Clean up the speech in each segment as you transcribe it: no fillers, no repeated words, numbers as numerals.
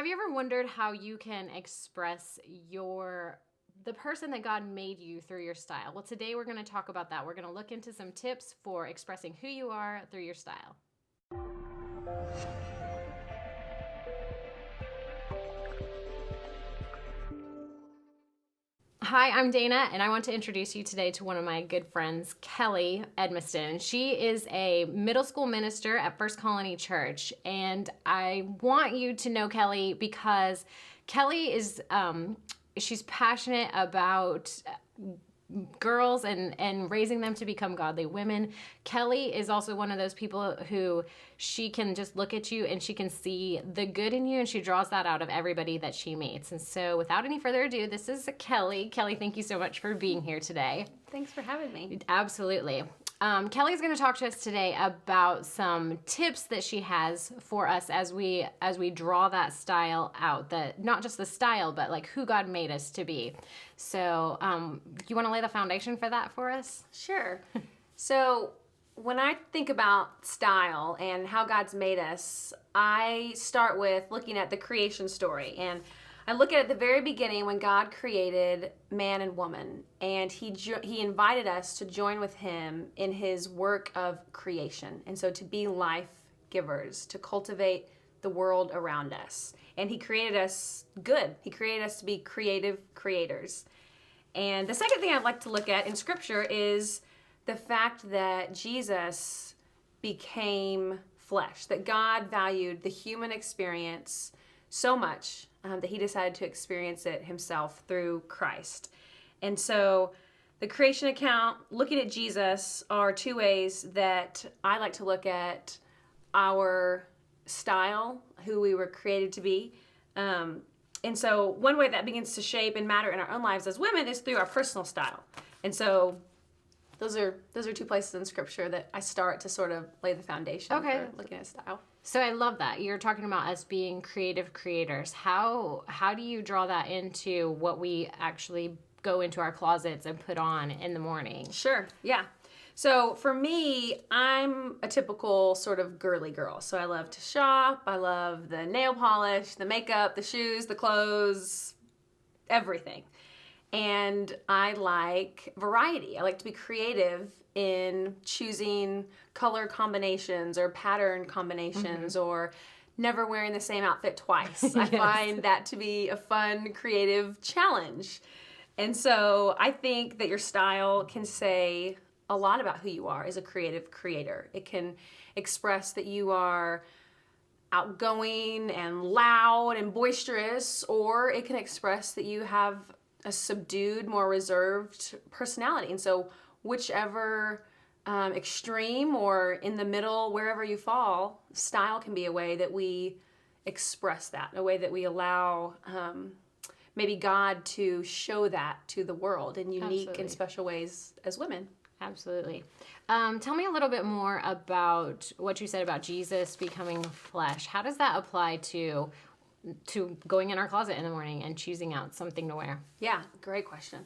Have you ever wondered how you can express the person that God made you through your style? Well, today we're going to talk about that. We're going to look into some tips for expressing who you are through your style. Hi, I'm Dana, and I want to introduce you today to one of my good friends, Kelly Edmiston. She is a middle school minister at First Colony Church, and I want you to know Kelly because Kelly is she's passionate about girls and raising them to become godly women. Kelly is also one of those people who she can just look at you and she can see the good in you, and she draws that out of everybody that she meets. And so without any further ado, this is Kelly. Kelly, thank you so much for being here today. Thanks for having me. Absolutely. Kelly's going to talk to us today about some tips that she has for us as we draw that style out, that not just the style, but like who God made us to be. So you want to lay the foundation for that for us? Sure. So when I think about style and how God's made us, I start with looking at the creation story. And I look at the very beginning when God created man and woman, and he invited us to join with him in his work of creation. And so to be life givers, to cultivate the world around us. And he created us good. He created us to be creative creators. And the second thing I'd like to look at in Scripture is the fact that Jesus became flesh, that God valued the human experience so much that he decided to experience it himself through Christ. And so the creation account, looking at Jesus, are two ways that I like to look at our style, who we were created to be. And so one way that begins to shape and matter in our own lives as women is through our personal style. And so those are two places in Scripture that I start to sort of lay the foundation for looking at style. So I love that. You're talking about us being creative creators. How do you draw that into what we actually go into our closets and put on in the morning? Sure, yeah. So for me, I'm a typical sort of girly girl. So I love to shop. I love the nail polish, the makeup, the shoes, the clothes, everything. And I like variety. I like to be creative in choosing color combinations or pattern combinations or never wearing the same outfit twice. I find that to be a fun, creative challenge. And so I think that your style can say a lot about who you are as a creative creator. It can express that you are outgoing and loud and boisterous, or it can express that you have a subdued, more reserved personality. And so whichever extreme or in the middle, wherever you fall, style can be a way that we express that, a way that we allow maybe God to show that to the world in unique and special ways as women. Absolutely. Tell me a little bit more about what you said about Jesus becoming flesh. How does that apply to going in our closet in the morning and choosing out something to wear? Yeah, great question.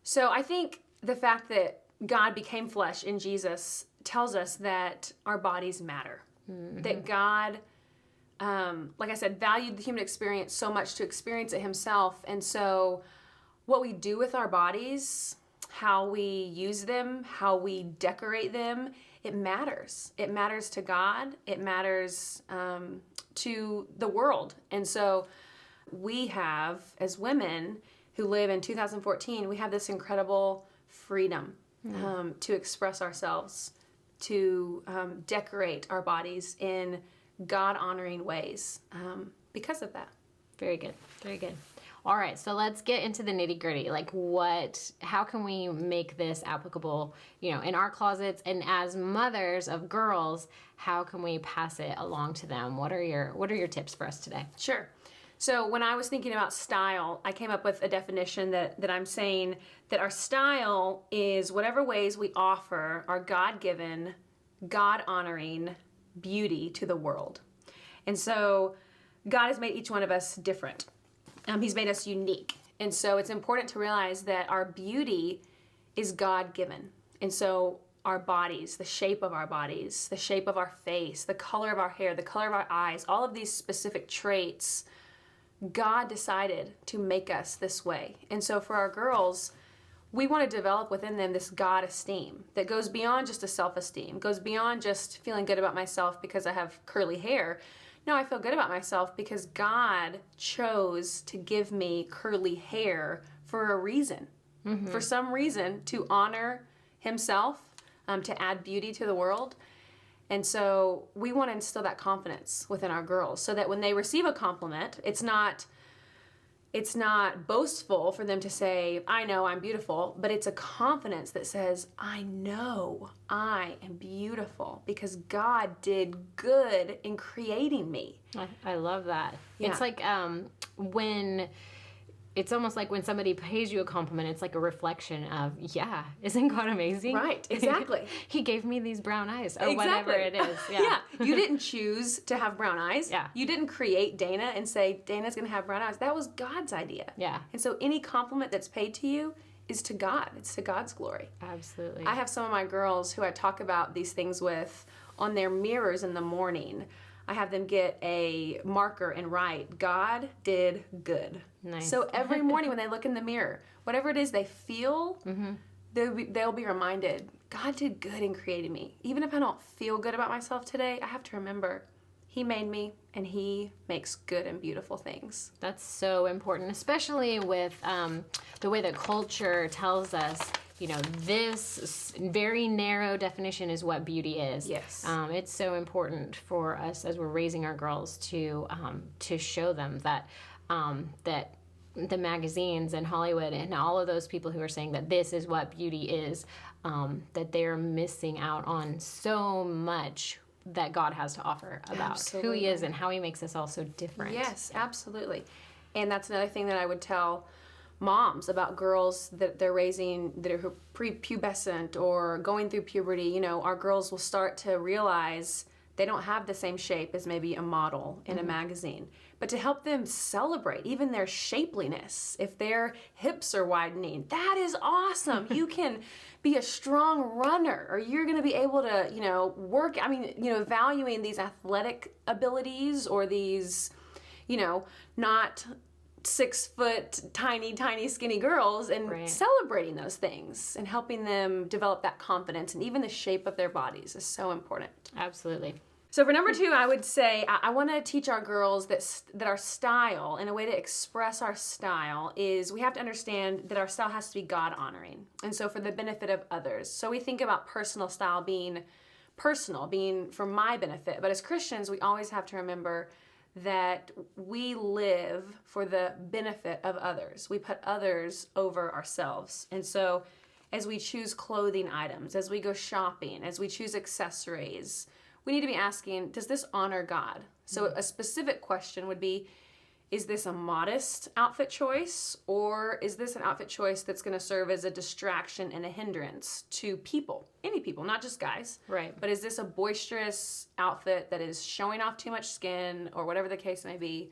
So I think the fact that God became flesh in Jesus tells us that our bodies matter. That God, like I said, valued the human experience so much to experience it himself. And so what we do with our bodies, how we use them, how we decorate them, it matters. It matters to God. It matters to the world. And so we have, as women who live in 2014, we have this incredible freedom to express ourselves, to decorate our bodies in God-honoring ways because of that. Very good. Very good. All right, so let's get into the nitty-gritty. Like how can we make this applicable, in our closets, and as mothers of girls, how can we pass it along to them? What are your tips for us today? Sure. So when I was thinking about style, I came up with a definition that I'm saying that our style is whatever ways we offer our God-given, God-honoring beauty to the world. And so God has made each one of us different. He's made us unique. And so it's important to realize that our beauty is God-given. And so our bodies, the shape of our bodies, the shape of our face, the color of our hair, the color of our eyes, all of these specific traits, God decided to make us this way. And so for our girls, we want to develop within them this God esteem that goes beyond just a self-esteem, goes beyond just feeling good about myself because I have curly hair. No, I feel good about myself because God chose to give me curly hair for a reason, for some reason, to honor himself, to add beauty to the world. And so we want to instill that confidence within our girls so that when they receive a compliment, it's not boastful for them to say, I know I'm beautiful, but it's a confidence that says, I know I am beautiful because God did good in creating me. I love that. Yeah. It's like it's almost like when somebody pays you a compliment, it's like a reflection of, yeah, isn't God amazing? Right, exactly. He gave me these brown eyes or whatever it is. Yeah. You didn't choose to have brown eyes. Yeah. You didn't create Dana and say, Dana's going to have brown eyes. That was God's idea. Yeah. And so any compliment that's paid to you is to God. It's to God's glory. Absolutely. I have some of my girls who I talk about these things with on their mirrors in the morning. I have them get a marker and write, God did good. Nice. So every morning when they look in the mirror, whatever it is they feel, they'll be reminded, God did good in creating me. Even if I don't feel good about myself today, I have to remember he made me and he makes good and beautiful things. That's so important, especially with the way that culture tells us, this very narrow definition is what beauty is. Yes. It's so important for us as we're raising our girls to show them that that the magazines and Hollywood and all of those people who are saying that this is what beauty is, that they're missing out on so much that God has to offer about who he is and how he makes us all so different. Yes, absolutely. And that's another thing that I would tell moms about girls that they're raising that are prepubescent or going through puberty. Our girls will start to realize they don't have the same shape as maybe a model in a magazine. But to help them celebrate even their shapeliness, if their hips are widening, that is awesome. You can be a strong runner, or you're going to be able to, work. Valuing these athletic abilities or these, not 6 foot, tiny, skinny girls, and celebrating those things and helping them develop that confidence, and even the shape of their bodies is so important. Absolutely. So for number 2, I would say I want to teach our girls that our style, and a way to express our style, is we have to understand that our style has to be God-honoring, and so for the benefit of others. So we think about personal style being personal, being for my benefit, but as Christians, we always have to remember that we live for the benefit of others. We put others over ourselves. And so as we choose clothing items, as we go shopping, as we choose accessories, we need to be asking, does this honor God? So a specific question would be, is this a modest outfit choice, or is this an outfit choice that's going to serve as a distraction and a hindrance to people, any people, not just guys? Right. But is this a boisterous outfit that is showing off too much skin, or whatever the case may be,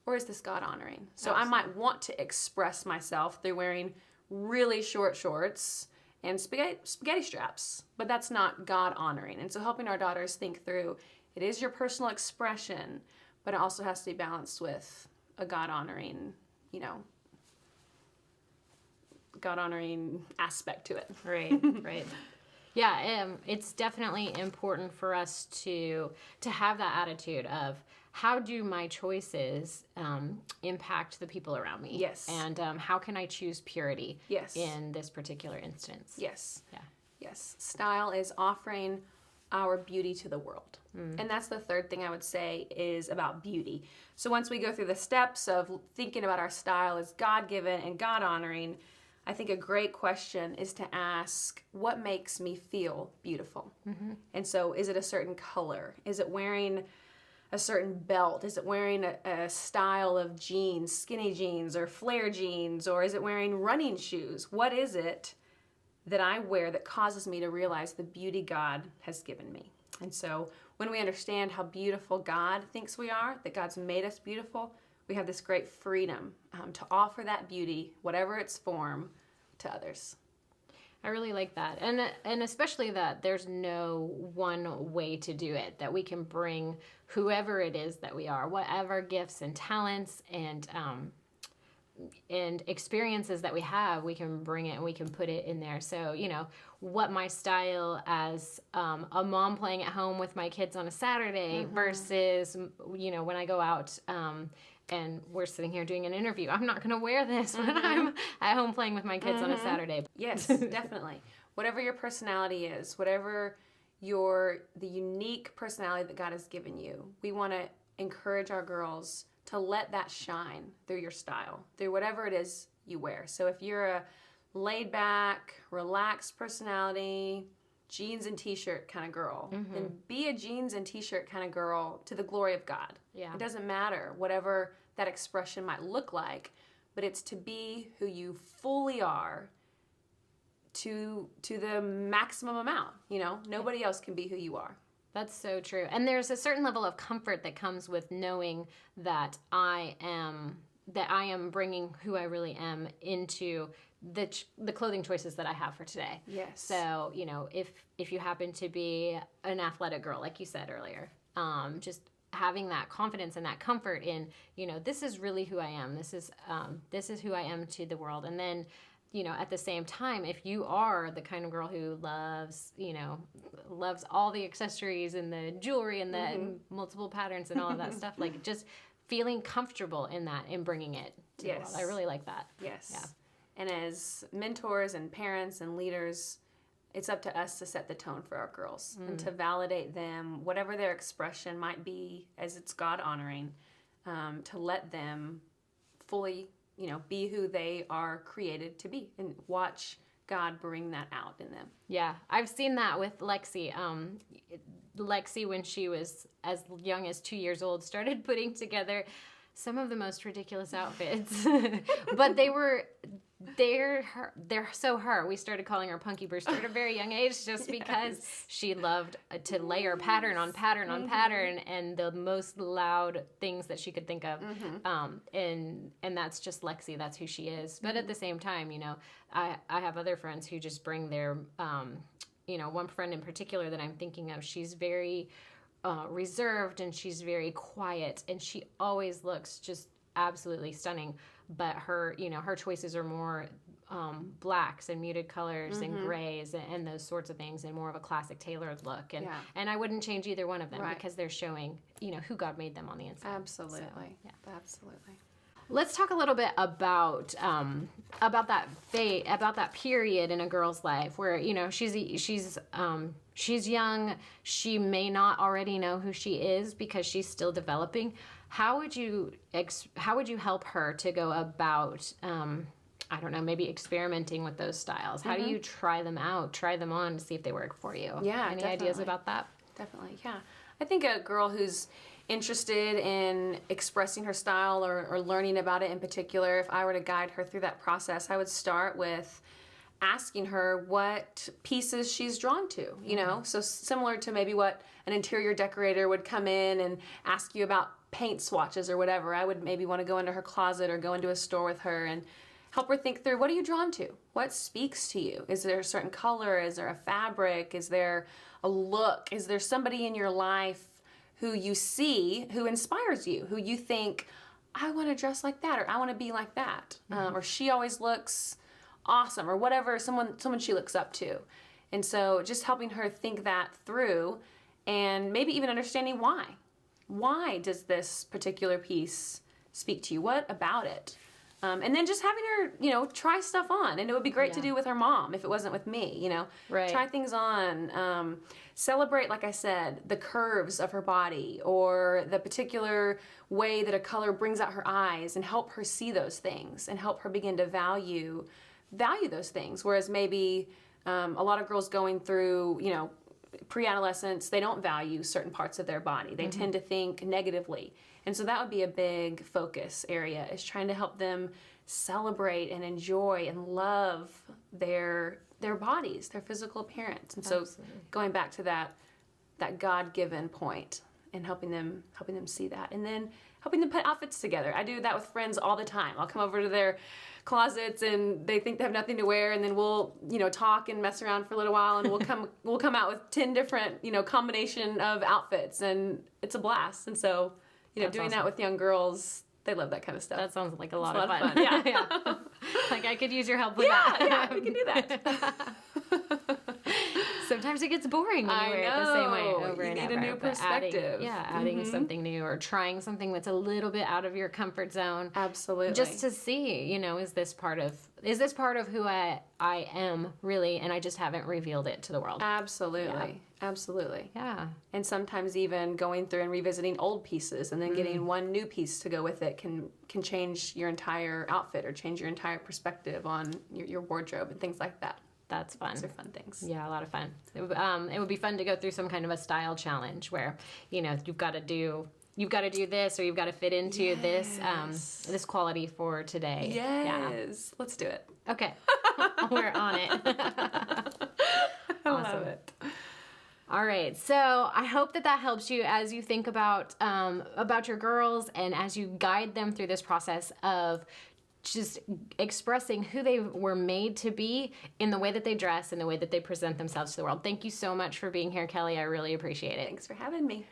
or is this God-honoring? So absolutely. I might want to express myself through wearing really short shorts and spaghetti straps, but that's not God-honoring. And so helping our daughters think through, it is your personal expression, but it also has to be balanced with a God-honoring, God-honoring aspect to it. Right, right. Yeah, it's definitely important for us to have that attitude of, how do my choices impact the people around me? Yes. And how can I choose purity? Yes. In this particular instance? Yes. Yeah. Yes. Style is offering our beauty to the world. And that's the third thing I would say is about beauty. So once we go through the steps of thinking about our style as God-given and God-honoring, I think a great question is to ask, what makes me feel beautiful? And so is it a certain color? Is it wearing a certain belt? Is it wearing a style of jeans, skinny jeans or flare jeans? Or is it wearing running shoes? What is it that I wear that causes me to realize the beauty God has given me? And so when we understand how beautiful God thinks we are, that God's made us beautiful, we have this great freedom to offer that beauty, whatever its form, to others. I really like that. And especially that there's no one way to do it, that we can bring whoever it is that we are, whatever gifts and talents and experiences that we have, we can bring it and we can put it in there. So, what my style as a mom playing at home with my kids on a Saturday versus, when I go out and we're sitting here doing an interview. I'm not going to wear this when I'm at home playing with my kids on a Saturday. Yes, definitely. Whatever your personality is, whatever the unique personality that God has given you, we want to encourage our girls to let that shine through your style, through whatever it is you wear. So if you're a laid back, relaxed personality, jeans and t-shirt kind of girl, then be a jeans and t-shirt kind of girl to the glory of God. Yeah. It doesn't matter whatever that expression might look like, but it's to be who you fully are to the maximum amount. Nobody else can be who you are. That's so true. And there's a certain level of comfort that comes with knowing that I am bringing who I really am into the clothing choices that I have for today. Yes. So, if you happen to be an athletic girl, like you said earlier, just having that confidence and that comfort in, this is really who I am. This is who I am to the world. And then, at the same time, if you are the kind of girl who loves all the accessories and the jewelry and the multiple patterns and all of that stuff, like just feeling comfortable in that and bringing it to the world. I really like that. Yes. Yeah. And as mentors and parents and leaders, it's up to us to set the tone for our girls and to validate them, whatever their expression might be, as it's God honoring, to let them fully be who they are created to be and watch God bring that out in them. Yeah, I've seen that with Lexi. Lexi, when she was as young as 2 years old, started putting together some of the most ridiculous outfits, but they're so her. We started calling her Punky Brewster at a very young age just because she loved to layer pattern on pattern on pattern and the most loud things that she could think of. And that's just Lexi. That's who she is. But at the same time, I have other friends who just bring their, one friend in particular that I'm thinking of, she's very reserved and she's very quiet and she always looks just absolutely stunning. But her choices are more blacks and muted colors and grays and those sorts of things, and more of a classic tailored look. And I wouldn't change either one of them because they're showing, who God made them on the inside. Absolutely. So, yeah. Absolutely. Let's talk a little bit about that period in a girl's life where she's young. She may not already know who she is because she's still developing. How would you help her to go about maybe experimenting with those styles? How do you try them out, try them on to see if they work for you? Yeah, Any definitely. ideas about that? Definitely, yeah. I think a girl who's interested in expressing her style or learning about it in particular, if I were to guide her through that process, I would start with asking her what pieces she's drawn to, so similar to maybe what an interior decorator would come in and ask you about paint swatches or whatever. I would maybe want to go into her closet or go into a store with her and help her think through, what are you drawn to? What speaks to you? Is there a certain color? Is there a fabric? Is there a look? Is there somebody in your life who you see, who inspires you, who you think, I want to dress like that, or I want to be like that, or she always looks awesome, or whatever, someone she looks up to. And so just helping her think that through and maybe even understanding why. Why does this particular piece speak to you? What about it? And then just having her, try stuff on. And it would be great to do with her mom if it wasn't with me, Right. Try things on. Celebrate, like I said, the curves of her body or the particular way that a color brings out her eyes, and help her see those things and help her begin to value those things. Whereas maybe a lot of girls going through, pre-adolescence, they don't value certain parts of their body. They tend to think negatively. And so that would be a big focus area, is trying to help them celebrate and enjoy and love their bodies, their physical appearance. And so going back to that God-given point and helping them see that. And then helping them put outfits together. I do that with friends all the time. I'll come over to their closets and they think they have nothing to wear, and then we'll, talk and mess around for a little while, and we'll come out with 10 different, combination of outfits, and it's a blast. And so, doing awesome. that with young girls, they love that kind of stuff. That sounds like a lot of fun. fun. Yeah. Like I could use your help with that. Yeah, we can do that. Sometimes it gets boring when you wear it the same way over and over. You need a new perspective. Adding something new or trying something that's a little bit out of your comfort zone. Absolutely. Just to see, is this part of who I am really, and I just haven't revealed it to the world. Absolutely. Absolutely. Yeah. And sometimes even going through and revisiting old pieces and then getting one new piece to go with it can change your entire outfit or change your entire perspective on your wardrobe and things like that. That's fun. Those are fun things. Yeah, a lot of fun. It would be fun to go through some kind of a style challenge where, you've got to do this, or you've got to fit into this quality for today. Yes. Yeah. Let's do it. Okay. We're on it. I love it. All right, so I hope that helps you as you think about your girls and as you guide them through this process of just expressing who they were made to be in the way that they dress and the way that they present themselves to the world. Thank you so much for being here, Kelly. I really appreciate it. Thanks for having me.